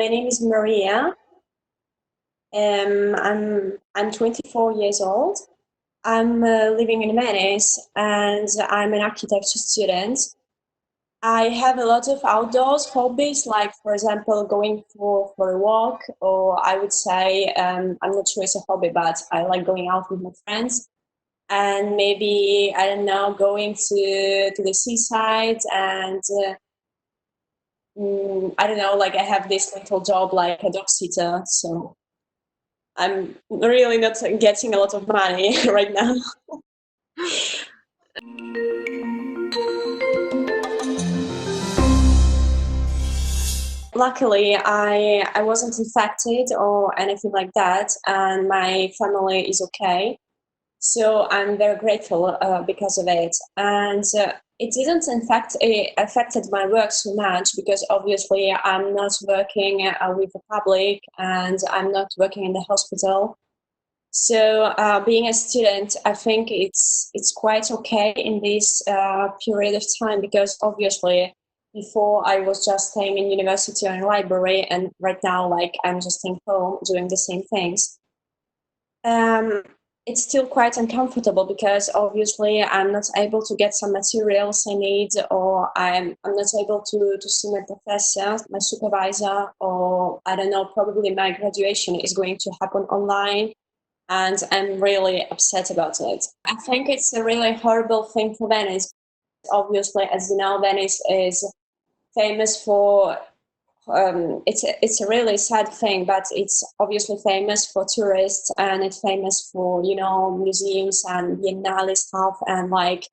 My name is Maria. I'm 24 years old. I'm living in Venice, and I'm an architecture student. I have a lot of outdoors hobbies, like for example, going for a walk, or I would say I'm not sure it's a hobby, but I like going out with my friends, and maybe I don't know, going to the seaside and. I don't know, like I have this little job like a dog sitter, so I'm really not getting a lot of money right now. Luckily, I wasn't infected or anything like that, and my family is okay. So I'm very grateful because of it. And it didn't in fact affected my work so much because obviously I'm not working with the public and I'm not working in the hospital. So being a student, I think it's quite okay in this period of time because obviously before I was just staying in university or in library, and right now like I'm just staying home doing the same things. Um, it's still quite uncomfortable because obviously I'm not able to get some materials I need, or I'm not able to see my professor, my supervisor, or I don't know, probably my graduation is going to happen online, and I'm really upset about it. I think it's a really horrible thing for Venice. Obviously, as you know, Venice is famous for it's a really sad thing, but it's obviously famous for tourists, and it's famous for museums and biennale stuff and like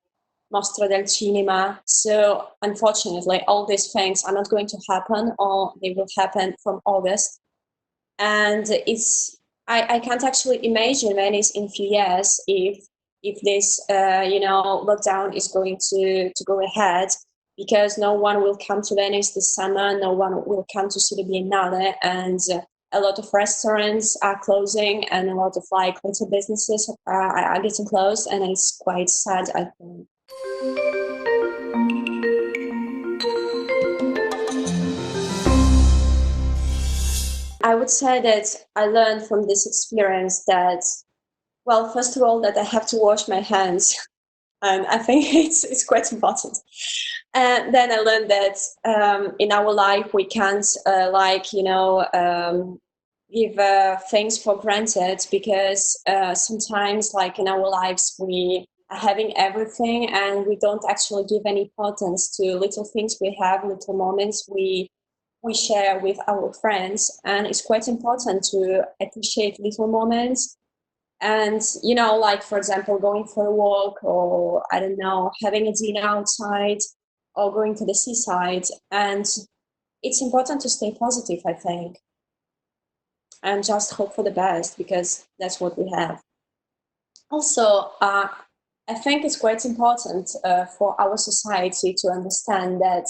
Mostra del Cinema. So unfortunately, all these things are not going to happen, or they will happen from August. And I can't actually imagine Venice in a few years if this lockdown is going to go ahead, because no one will come to Venice this summer, no one will come to see the Biennale, and a lot of restaurants are closing, and a lot of like little businesses are getting closed, and it's quite sad, I think. I would say that I learned from this experience that, well, first of all, that I have to wash my hands, and I think it's quite important. And then I learned that in our life we can't give things for granted, because sometimes, like in our lives, we are having everything and we don't actually give any importance to little things we have, little moments we share with our friends, and it's quite important to appreciate little moments. And like for example, going for a walk, or I don't know, having a dinner outside, or going to the seaside. And it's important to stay positive, I think, and just hope for the best, because that's what we have. Also, I think it's quite important for our society to understand that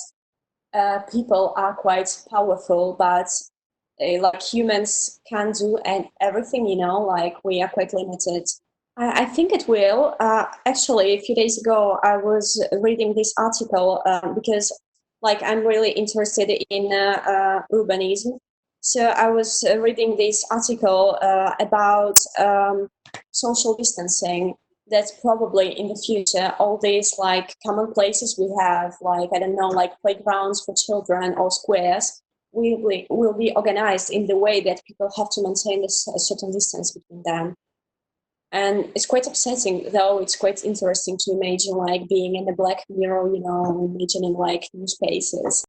people are quite powerful, but like humans can't do everything, like we are quite limited. I think it will. Actually, a few days ago, I was reading this article because like I'm really interested in urbanism. So I was reading this article about social distancing, that probably in the future all these like common places we have, like I don't know, like playgrounds for children or squares, will be organized in the way that people have to maintain a certain distance between them. And it's quite upsetting, though it's quite interesting to imagine like being in the black mirror, imagining like new spaces.